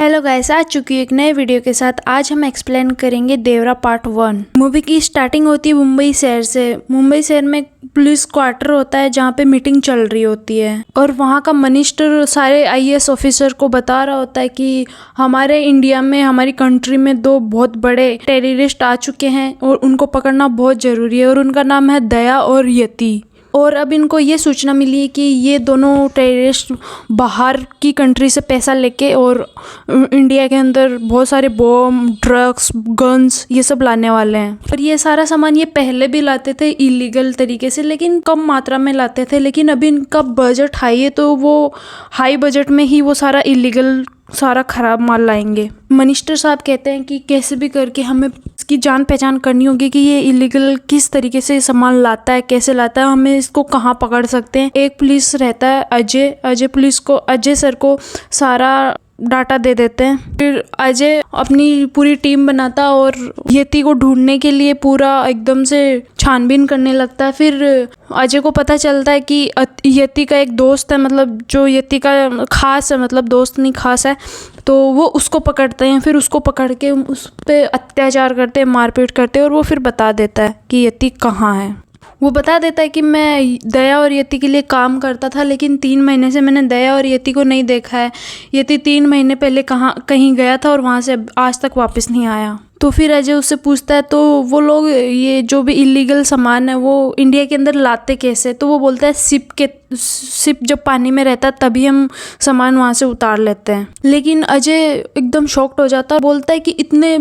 Hello guys, आ चुकी एक नए वीडियो के साथ। आज हम एक्सप्लेन करेंगे देवरा पार्ट 1। मूवी की स्टार्टिंग होती है मुंबई शहर से। मुंबई शहर में पुलिस क्वार्टर होता है जहाँ पे मीटिंग चल रही होती है और वहाँ का मिनिस्टर सारे आईएएस ऑफिसर को बता रहा होता है कि हमारे इंडिया में, हमारी कंट्री में 2 बहुत बड़े टेररिस्ट आ चुके हैं और उनको पकड़ना बहुत ज़रूरी है और उनका नाम है दया और यति। और अब इनको ये सूचना मिली है कि ये दोनों टेररिस्ट बाहर की कंट्री से पैसा लेके और इंडिया के अंदर बहुत सारे बॉम्ब, ड्रग्स, गन्स ये सब लाने वाले हैं। और ये सारा सामान ये पहले भी लाते थे इलीगल तरीके से, लेकिन कम मात्रा में लाते थे। लेकिन अभी इनका बजट हाई है तो वो हाई बजट में ही वो सारा इलीगल, सारा खराब माल लाएंगे। मिनिस्टर साहब कहते हैं कि कैसे भी करके हमें इसकी जान पहचान करनी होगी कि ये इलीगल किस तरीके से सामान लाता है, कैसे लाता है, हमें इसको कहाँ पकड़ सकते हैं। एक पुलिस रहता है अजय सर को सारा डाटा दे देते हैं। फिर अजय अपनी पूरी टीम बनाता और यति को ढूंढने के लिए पूरा एकदम से छानबीन करने लगता है। फिर अजय को पता चलता है कि यति का एक दोस्त है, मतलब जो यति का खास है, मतलब दोस्त नहीं खास है, तो वो उसको पकड़ते हैं। फिर उसको पकड़ के उस पर अत्याचार करते हैं, मारपीट करते हैं और वो फिर बता देता है कि यति कहाँ है। वो बता देता है कि मैं दया और यति के लिए काम करता था, लेकिन 3 महीने से मैंने दया और यति को नहीं देखा है। यति 3 महीने पहले कहीं गया था और वहाँ से आज तक वापस नहीं आया। तो फिर अजय उससे पूछता है तो वो लोग ये जो भी इलीगल सामान है वो इंडिया के अंदर लाते कैसे। तो वो बोलता है शिप जब पानी में रहता है तभी हम सामान वहाँ से उतार लेते हैं। लेकिन अजय एकदम शॉक्ड हो जाता है और बोलता है कि इतने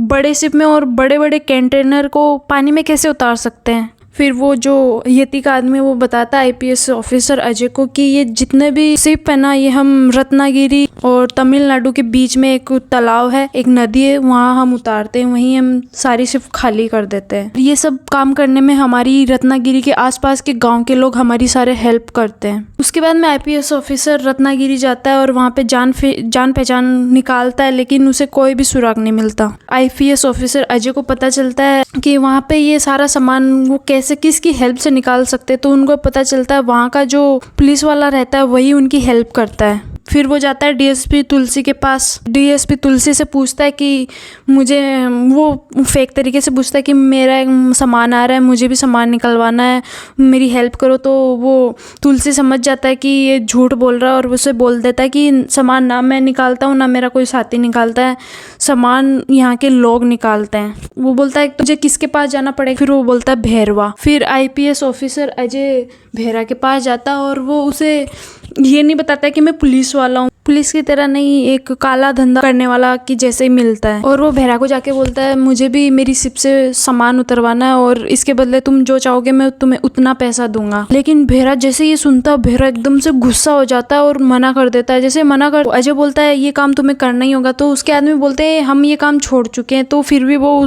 बड़े शिप में और बड़े बड़े कंटेनर को पानी में कैसे उतार सकते हैं। फिर वो जो यति का आदमी वो बताता है आईपीएस ऑफिसर अजय को कि ये जितने भी शिप है ना, ये हम रत्नागिरी और तमिलनाडु के बीच में एक तालाब है, एक नदी है, वहाँ हम उतारते हैं, वहीं हम सारी शिप खाली कर देते हैं। ये सब काम करने में हमारी रत्नागिरी के आसपास के गांव के लोग हमारी सारे हेल्प करते हैं। उसके बाद में आईपीएस ऑफिसर रत्नागिरी जाता है और वहाँ पे जान पहचान निकालता है, लेकिन उसे कोई भी सुराग नहीं मिलता। आईपीएस ऑफिसर अजय को पता चलता है कि वहाँ पे ये सारा सामान वो कैसे किसकी हेल्प से निकाल सकते, तो उनको पता चलता है वहाँ का जो पुलिस वाला रहता है वही उनकी हेल्प करता है। फिर वो जाता है डीएसपी तुलसी के पास। डीएसपी तुलसी से पूछता है कि मुझे, वो फेक तरीके से पूछता है कि मेरा सामान आ रहा है, मुझे भी सामान निकलवाना है, मेरी हेल्प करो। तो वो तुलसी समझ जाता है कि ये झूठ बोल रहा है और उसे बोल देता है कि सामान ना मैं निकालता हूँ, ना मेरा कोई साथी निकालता है, सामान यहाँ के लोग निकालते हैं। वो बोलता है तुझे किसके पास जाना पड़ेगा। फिर वो बोलता है भैरवा। फिर आईपीएस ऑफिसर अजय भैरा के पास जाता है और वो उसे ये नहीं बताता है कि मैं पुलिस वाला हूँ, पुलिस की तरह नहीं, एक काला धंधा करने वाला की जैसे ही मिलता है। और वो भैरा को जाके बोलता है मुझे भी मेरी शिप से सामान उतरवाना है और इसके बदले तुम जो चाहोगे मैं तुम्हें उतना पैसा दूंगा। लेकिन भैरा जैसे ये सुनता है, भैरा एकदम से गुस्सा हो जाता है और मना कर देता है। जैसे मना कर, अजय बोलता है ये काम तुम्हें करना ही होगा। तो उसके आदमी बोलते हैं हम ये काम छोड़ चुके हैं। तो फिर भी वो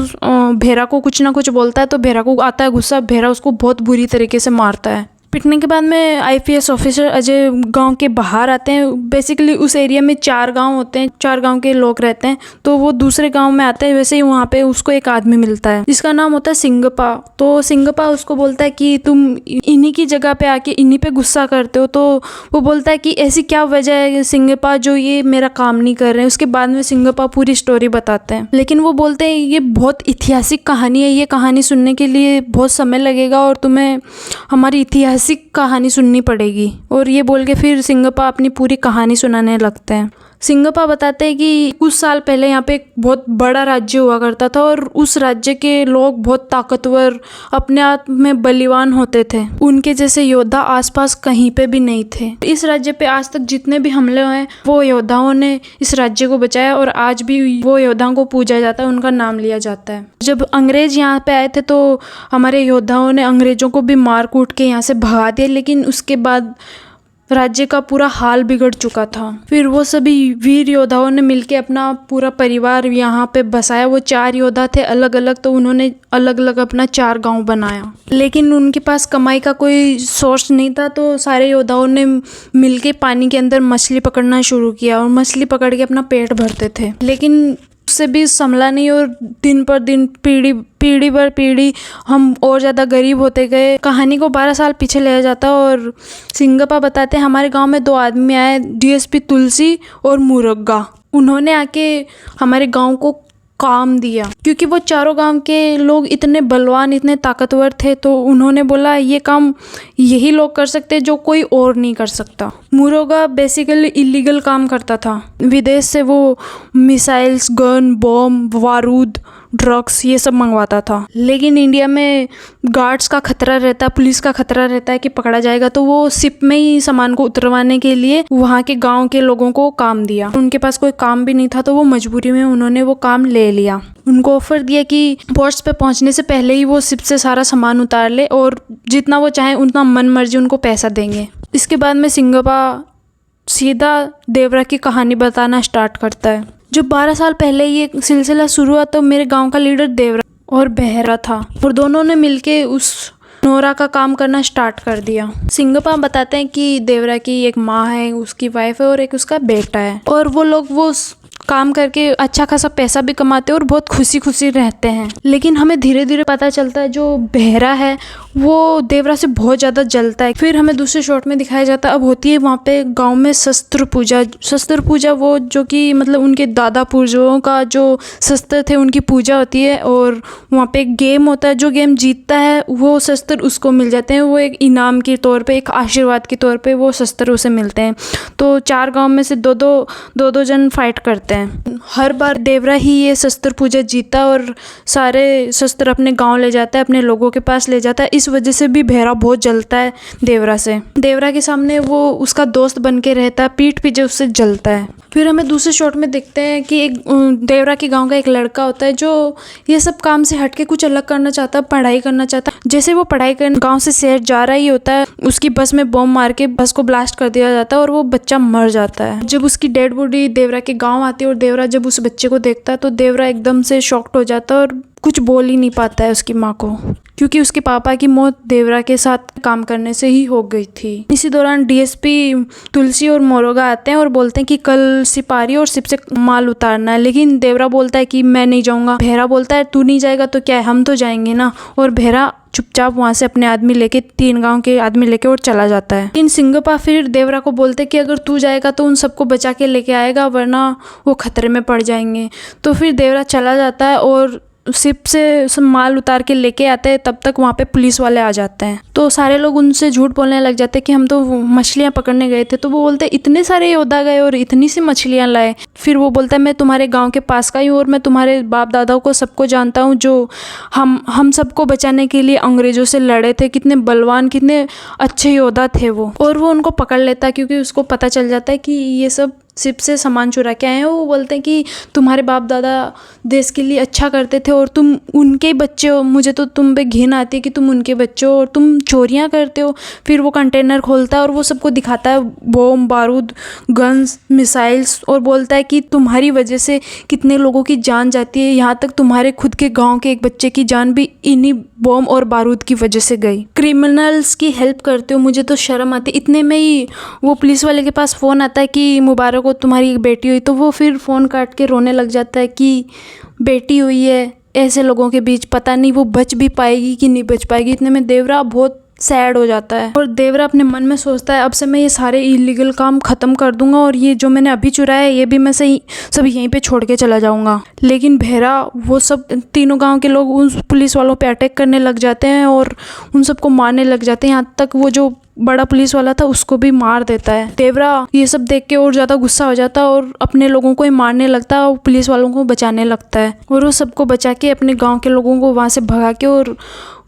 भैरा को कुछ ना कुछ बोलता है, तो भैरा को आता है गुस्सा। भैरा उसको बहुत बुरी तरीके से मारता है। पिटने के बाद में आईपीएस ऑफिसर अजय गांव के बाहर आते हैं। बेसिकली उस एरिया में 4 गांव होते हैं, 4 गांव के लोग रहते हैं। तो वो दूसरे गांव में आते हैं। वैसे ही वहाँ पे उसको एक आदमी मिलता है जिसका नाम होता है सिंगप्पा। तो सिंगप्पा उसको बोलता है कि तुम इन्हीं की जगह पे आके इन्हीं पे गुस्सा करते हो। तो वो बोलता है कि ऐसी क्या वजह है सिंगप्पा जो ये मेरा काम नहीं कर रहे हैं। उसके बाद में सिंगप्पा पूरी स्टोरी बताते हैं, लेकिन वो बोलते हैं ये बहुत ऐतिहासिक कहानी है, ये कहानी सुनने के लिए बहुत समय लगेगा और तुम्हें हमारी ऐतिहासिक कहानी सुननी पड़ेगी। और ये बोल के फिर सिंगप्पा अपनी पूरी कहानी सुनाने लगते हैं। सिंगप्पा बताते हैं कि कुछ साल पहले यहाँ पे एक बहुत बड़ा राज्य हुआ करता था और उस राज्य के लोग बहुत ताकतवर, अपने आप में बलिवान होते थे। उनके जैसे योद्धा आसपास कहीं पे भी नहीं थे। इस राज्य पे आज तक जितने भी हमले हुए वो योद्धाओं ने इस राज्य को बचाया और आज भी वो योद्धाओं को पूजा जाता है, उनका नाम लिया जाता है। जब अंग्रेज यहाँ पे आए थे तो हमारे योद्धाओं ने अंग्रेजों को भी मार कूट के यहाँ से भगा दिया, लेकिन उसके बाद राज्य का पूरा हाल बिगड़ चुका था। फिर वो सभी वीर योद्धाओं ने मिलके अपना पूरा परिवार यहाँ पे बसाया। वो 4 योद्धा थे अलग अलग, तो उन्होंने अलग अलग अपना 4 गांव बनाया। लेकिन उनके पास कमाई का कोई सोर्स नहीं था, तो सारे योद्धाओं ने मिलके पानी के अंदर मछली पकड़ना शुरू किया और मछली पकड़ के अपना पेट भरते थे। लेकिन उससे भी संभला नहीं और दिन पर दिन, पीढ़ी पर पीढ़ी हम और ज़्यादा गरीब होते गए। कहानी को 12 साल पीछे ले जाता और सिंगप्पा बताते हैं हमारे गांव में 2 आदमी आए, डीएसपी तुलसी और मुरग्गा। उन्होंने आके हमारे गांव को काम दिया, क्योंकि वो चारों गांव के लोग इतने बलवान, इतने ताकतवर थे, तो उन्होंने बोला ये काम यही लोग कर सकते हैं जो कोई और नहीं कर सकता। मुरुगा बेसिकली इलीगल काम करता था। विदेश से वो मिसाइल्स, गन, बॉम्ब, बारूद, ड्रग्स ये सब मंगवाता था। लेकिन इंडिया में गार्ड्स का खतरा रहता है, पुलिस का खतरा रहता है कि पकड़ा जाएगा, तो वो शिप में ही सामान को उतरवाने के लिए वहाँ के गांव के लोगों को काम दिया। उनके पास कोई काम भी नहीं था, तो वो मजबूरी में उन्होंने वो काम ले लिया। उनको ऑफर दिया कि पोर्ट्स पे पहुंचने से पहले ही वो शिप से सारा सामान उतार ले और जितना वो चाहे उतना मन मर्जी उनको पैसा देंगे। इसके बाद में सिंगप्पा सीधा देवरा की कहानी बताना स्टार्ट करता है। जो 12 साल पहले ये सिलसिला शुरू हुआ, तो मेरे गांव का लीडर देवरा और बहरा था, और दोनों ने मिलके उस नोरा का काम करना स्टार्ट कर दिया। सिंगप्पा बताते हैं कि देवरा की एक माँ है, उसकी वाइफ है और एक उसका बेटा है, और वो लोग वो काम करके अच्छा खासा पैसा भी कमाते हैं और बहुत खुशी खुशी रहते हैं। लेकिन हमें धीरे धीरे पता चलता है जो बहरा है वो देवरा से बहुत ज़्यादा जलता है। फिर हमें दूसरे शॉट में दिखाया जाता है, अब होती है वहाँ पे गांव में शस्त्र पूजा। शस्त्र पूजा वो जो कि मतलब उनके दादा पूर्वजों का जो शस्त्र थे उनकी पूजा होती है, और वहाँ पे एक गेम होता है। जो गेम जीतता है वो शस्त्र उसको मिल जाते हैं, वो एक इनाम के तौर पे, एक आशीर्वाद के तौर पे वो शस्त्र उसे मिलते हैं। तो 4 गाँव में से दो जन फाइट करते हैं। हर बार देवरा ही ये शस्त्र पूजा जीता और सारे शस्त्र अपने गांव ले जाता है, अपने लोगों के पास ले जाता है। इस वजह से भी बहरा बहुत जलता है देवरा से। देवरा के सामने वो उसका दोस्त बन के रहता है, पीठ पीछे उससे जलता है। फिर हमें दूसरे शॉट में देखते हैं कि एक देवरा के गांव का एक लड़का होता है जो ये सब काम से हटके कुछ अलग करना चाहता है, पढ़ाई करना चाहता है। जैसे वो पढ़ाई करने गांव से शहर जा रहा ही होता है, उसकी बस में बॉम्ब मार के बस को ब्लास्ट कर दिया जाता है और वो बच्चा मर जाता है। जब उसकी डेड बॉडी देवरा के गाँव आती है और देवरा जब उस बच्चे को देखता है तो देवरा एकदम से शॉक्ड हो जाता है और कुछ बोल ही नहीं पाता है उसकी माँ को, क्योंकि उसके पापा की मौत देवरा के साथ काम करने से ही हो गई थी। इसी दौरान डीएसपी तुलसी और मोरुगा आते हैं और बोलते हैं कि कल सिपारी और शिप से माल उतारना है, लेकिन देवरा बोलता है कि मैं नहीं जाऊंगा। बहरा बोलता है तू नहीं जाएगा तो क्या है, हम तो जाएंगे ना, और बहरा चुपचाप वहाँ से अपने आदमी लेके 3 गांव के आदमी लेके और चला जाता है। लेकिन सिंगप्पा फिर देवरा को बोलते कि अगर तू जाएगा तो उन सबको बचा के लेके आएगा, वरना वो खतरे में पड़ जाएंगे। तो फिर देवरा चला जाता है और शिप से सब माल उतार के लेके आते हैं। तब तक वहाँ पे पुलिस वाले आ जाते हैं, तो सारे लोग उनसे झूठ बोलने लग जाते हैं कि हम तो मछलियाँ पकड़ने गए थे। तो वो बोलते इतने सारे योद्धा गए और इतनी सी मछलियाँ लाए। फिर वो बोलता है मैं तुम्हारे गांव के पास का ही हूँ और मैं तुम्हारे बाप दादाओं को सबको जानता हूँ, जो हम सबको बचाने के लिए अंग्रेज़ों से लड़े थे। कितने बलवान, कितने अच्छे योद्धा थे वो। और वो उनको पकड़ लेता है क्योंकि उसको पता चल जाता है कि ये सब शिप से सामान चुरा के आए हैं। वो बोलते हैं कि तुम्हारे बाप दादा देश के लिए अच्छा करते थे और तुम उनके बच्चे हो, मुझे तो तुम पे घिन आती है कि तुम उनके बच्चे हो और तुम चोरियां करते हो। फिर वो कंटेनर खोलता है और वो सबको दिखाता है बॉम्ब, बारूद, गन्स, मिसाइल्स, और बोलता है कि तुम्हारी वजह से कितने लोगों की जान जाती है, यहाँ तक तुम्हारे खुद के गाँव के एक बच्चे की जान भी इन्हीं बॉम्ब और बारूद की वजह से गई। क्रिमिनल्स की हेल्प करते हो, मुझे तो शर्म आती। इतने में ही वो पुलिस वाले के पास फ़ोन आता है कि मुबारक को तुम्हारी एक बेटी हुई। तो वो फिर फ़ोन काट के रोने लग जाता है कि बेटी हुई है ऐसे लोगों के बीच, पता नहीं वो बच भी पाएगी कि नहीं बच पाएगी। इतने में देवरा बहुत सैड हो जाता है और देवरा अपने मन में सोचता है अब से मैं ये सारे इलीगल काम ख़त्म कर दूंगा और ये जो मैंने अभी चुराया है ये भी मैं सही सब यहीं पे छोड़ के चला जाऊंगा। लेकिन बहरा वो सब तीनों गांव के लोग उन पुलिस वालों पे अटैक करने लग जाते हैं और उन सबको मारने लग जाते हैं। यहाँ तक वो जो बड़ा पुलिस वाला था उसको भी मार देता है। देवरा ये सब देख के और ज़्यादा गुस्सा हो जाता है और अपने लोगों को ही मारने लगता है और पुलिस वालों को बचाने लगता है। और वो सबको बचा के अपने गाँव के लोगों को वहाँ से भगा के, और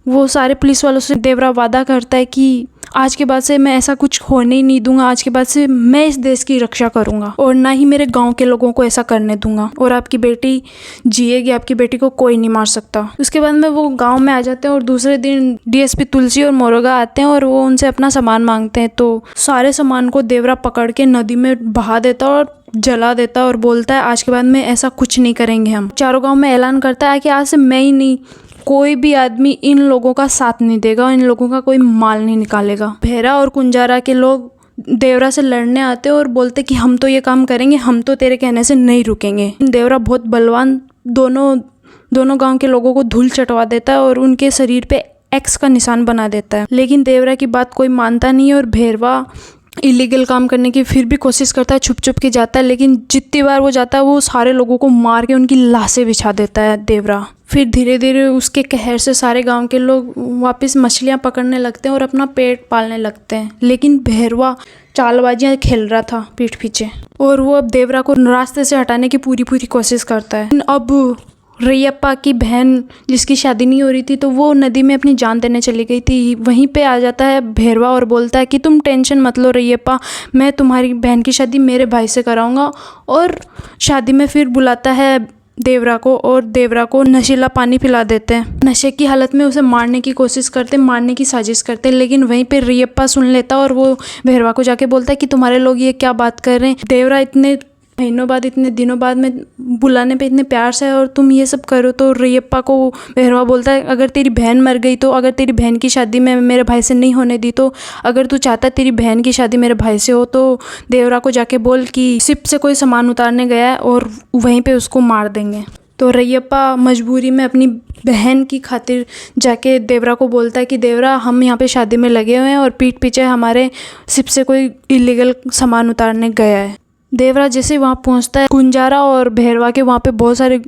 वो सारे पुलिस वालों से देवरा वादा करता है कि आज के बाद से मैं ऐसा कुछ होने ही नहीं दूंगा, आज के बाद से मैं इस देश की रक्षा करूंगा और ना ही मेरे गांव के लोगों को ऐसा करने दूंगा, और आपकी बेटी जिएगी, आपकी बेटी को कोई नहीं मार सकता। उसके बाद में वो गांव में आ जाते हैं और दूसरे दिन डीएसपी तुलसी और मोरुगा आते हैं और वो उनसे अपना सामान मांगते हैं। तो सारे सामान को देवरा पकड़ के नदी में बहा देता और जला देता और बोलता है आज के बाद में ऐसा कुछ नहीं करेंगे हम। चारों गाँव में ऐलान करता है कि आज से मैं ही नहीं, कोई भी आदमी इन लोगों का साथ नहीं देगा, इन लोगों का कोई माल नहीं निकालेगा। बहरा और कुंजारा के लोग देवरा से लड़ने आते और बोलते कि हम तो ये काम करेंगे, हम तो तेरे कहने से नहीं रुकेंगे। देवरा बहुत बलवान दोनों गांव के लोगों को धूल चटवा देता है और उनके शरीर पे एक्स का निशान बना देता है। लेकिन देवरा की बात कोई मानता नहीं है और भैरवा इलीगल काम करने की फिर भी कोशिश करता है, छुप छुप के जाता है, लेकिन जितनी बार वो जाता है वो सारे लोगों को मार के उनकी लाशें बिछा देता है देवरा। फिर धीरे धीरे उसके कहर से सारे गांव के लोग वापस मछलियां पकड़ने लगते हैं और अपना पेट पालने लगते हैं। लेकिन भैरवा चालबाजियां खेल रहा था पीठ पीछे, और वो अब देवरा को रास्ते से हटाने की पूरी कोशिश करता है। अब रैयप्पा की बहन जिसकी शादी नहीं हो रही थी, तो वो नदी में अपनी जान देने चली गई थी। वहीं पे आ जाता है भैरवा और बोलता है कि तुम टेंशन मत लो रैयप्पा, मैं तुम्हारी बहन की शादी मेरे भाई से कराऊंगा। और शादी में फिर बुलाता है देवरा को, और देवरा को नशीला पानी पिला देते हैं। नशे की हालत में उसे मारने की कोशिश करते, मारने की साजिश करते, लेकिन वहीं पे रैयप्पा सुन लेता और वो भैरवा को जाके बोलता है कि तुम्हारे लोग ये क्या बात कर रहे हैं, देवरा इतने महीनों बाद इतने दिनों बाद में बुलाने पे इतने प्यार से है और तुम ये सब करो। तो रैयप्पा को भैरवा बोलता है अगर तेरी बहन मर गई तो, अगर तेरी बहन की शादी में मेरे भाई से नहीं होने दी तो, अगर तू चाहता है तेरी बहन की शादी मेरे भाई से हो तो देवरा को जाके बोल कि शिप से कोई सामान उतारने गया है और वहीं पे उसको मार देंगे। तो रैयप्पा मजबूरी में अपनी बहन की खातिर जाके देवरा को बोलता है कि देवरा हम यहाँ पे शादी में लगे हुए हैं और पीठ पीछे हमारे शिप से कोई इलीगल सामान उतारने गया है। देवरा जैसे वहाँ पहुँचता है, कुंजारा और भैरवा के वहाँ पे बहुत सारे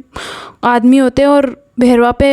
आदमी होते हैं और भैरवा पे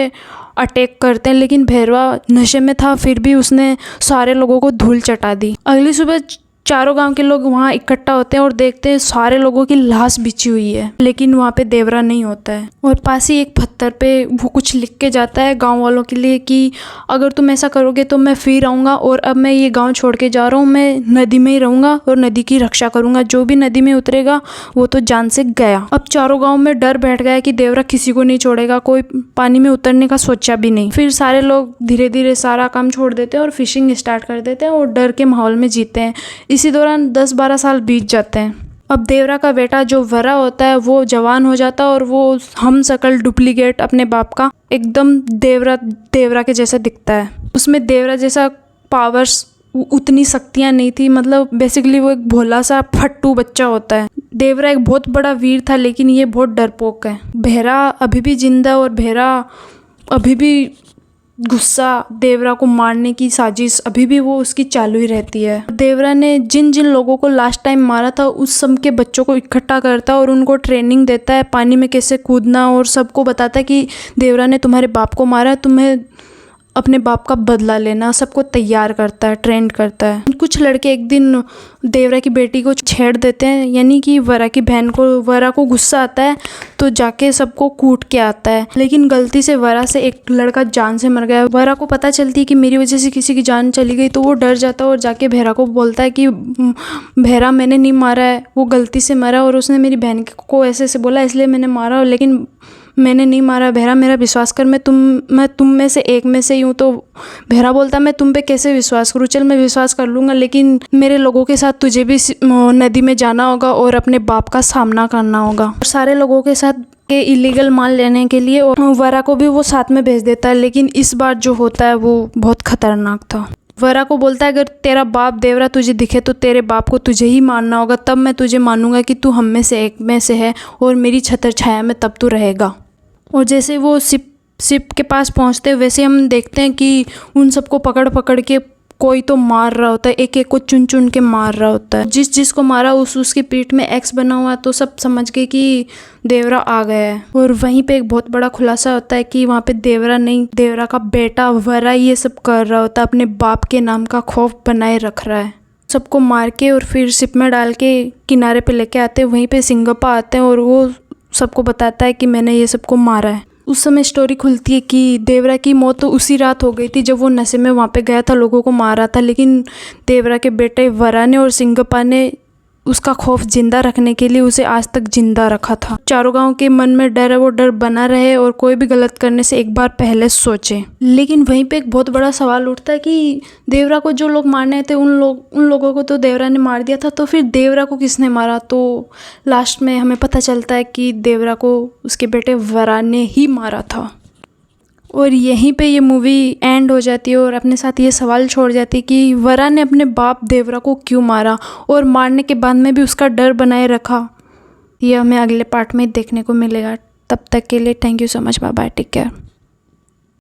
अटैक करते हैं, लेकिन भैरवा नशे में था फिर भी उसने सारे लोगों को धूल चटा दी। अगली सुबह चारों गांव के लोग वहाँ इकट्ठा होते हैं और देखते हैं सारे लोगों की लाश बिछी हुई है, लेकिन वहाँ पे देवरा नहीं होता है। और पास ही एक पत्थर पे वो कुछ लिख के जाता है गांव वालों के लिए कि अगर तुम ऐसा करोगे तो मैं फिर आऊँगा, और अब मैं ये गांव छोड़ के जा रहा हूँ, मैं नदी में ही रहूँगा और नदी की रक्षा करूँगा, जो भी नदी में उतरेगा वो तो जान से गया। अब चारों गाँव में डर बैठ गया कि देवरा किसी को नहीं छोड़ेगा, कोई पानी में उतरने का सोचा भी नहीं। फिर सारे लोग धीरे धीरे सारा काम छोड़ देते हैं और फिशिंग स्टार्ट कर देते हैं और डर के माहौल में जीते हैं। इसी दौरान 10-12 साल बीत जाते हैं। अब देवरा का बेटा जो वरा होता है वो जवान हो जाता है और वो हम शकल डुप्लीकेट अपने बाप का एकदम देवरा के जैसा दिखता है। उसमें देवरा जैसा पावर्स उतनी शक्तियाँ नहीं थी, मतलब बेसिकली वो एक भोला सा फट्टू बच्चा होता है। देवरा एक बहुत बड़ा वीर था, लेकिन ये बहुत डरपोक है। भेरा अभी भी जिंदा और भेरा अभी भी गुस्सा, देवरा को मारने की साजिश अभी भी वो उसकी चालू ही रहती है। देवरा ने जिन जिन लोगों को लास्ट टाइम मारा था उस सब के बच्चों को इकट्ठा करता है और उनको ट्रेनिंग देता है पानी में कैसे कूदना, और सबको बताता है कि देवरा ने तुम्हारे बाप को मारा, तुम्हें अपने बाप का बदला लेना। सबको तैयार करता है, ट्रेंड करता है। कुछ लड़के एक दिन देवरा की बेटी को छेड़ देते हैं, यानी कि वरा की बहन को। वरा को गुस्सा आता है तो जाके सबको कूट के आता है, लेकिन गलती से वरा से एक लड़का जान से मर गया। वरा को पता चलती है कि मेरी वजह से किसी की जान चली गई, तो वो डर जाता है और जाके भेरा को बोलता है कि भेरा मैंने नहीं मारा है, वो गलती से मरा और उसने मेरी बहन को ऐसे ऐसे बोला इसलिए मैंने मारा, लेकिन मैंने नहीं मारा। भेरा मेरा विश्वास कर, मैं तुम में से एक में से ही हूँ। तो भेरा बोलता मैं तुम पे कैसे विश्वास करूँ, चल मैं विश्वास कर लूँगा, लेकिन मेरे लोगों के साथ तुझे भी नदी में जाना होगा और अपने बाप का सामना करना होगा। और सारे लोगों के साथ के इलीगल माल लेने के लिए, और वरा को भी वो साथ में भेज देता है, लेकिन इस बार जो होता है वो बहुत खतरनाक था। वरा को बोलता है अगर तेरा बाप देवरा तुझे दिखे तो तेरे बाप को तुझे ही मानना होगा, तब मैं तुझे मानूंगा कि तू हम में से एक में से है और मेरी छत्र छाया में तब तू रहेगा। और जैसे वो शिप के पास पहुंचते वैसे हम देखते हैं कि उन सबको पकड़ पकड़ के कोई तो मार रहा होता है, एक एक को चुन चुन के मार रहा होता है। जिसको मारा उसकी पीठ में एक्स बना हुआ, तो सब समझ गए कि देवरा आ गया है। और वहीं पे एक बहुत बड़ा खुलासा होता है कि वहाँ पे देवरा नहीं, देवरा का बेटा वरा ये सब कर रहा होता है, अपने बाप के नाम का खौफ बनाए रख रहा है। सबको मार के और फिर शिप में डाल के किनारे पे लेके आते हैं। वहीं पे सिंगप्पा आते हैं और वो सबको बताता है कि मैंने ये सबको मारा है। उस समय स्टोरी खुलती है कि देवरा की मौत तो उसी रात हो गई थी जब वो नशे में वहाँ पे गया था, लोगों को मारा था, लेकिन देवरा के बेटे वरा ने और सिंगप्पा ने उसका खौफ जिंदा रखने के लिए उसे आज तक जिंदा रखा था। चारों गांव के मन में डर है, वो डर बना रहे और कोई भी गलत करने से एक बार पहले सोचे। लेकिन वहीं पे एक बहुत बड़ा सवाल उठता है कि देवरा को जो लोग मारने थे उन लोगों को तो देवरा ने मार दिया था, तो फिर देवरा को किसने मारा? तो लास्ट में हमें पता चलता है कि देवरा को उसके बेटे वरा ने ही मारा था। और यहीं पे ये मूवी एंड हो जाती है और अपने साथ ये सवाल छोड़ जाती है कि वरा ने अपने बाप देवरा को क्यों मारा और मारने के बाद में भी उसका डर बनाए रखा। ये हमें अगले पार्ट में देखने को मिलेगा। तब तक के लिए thank you so much, bye bye, take care.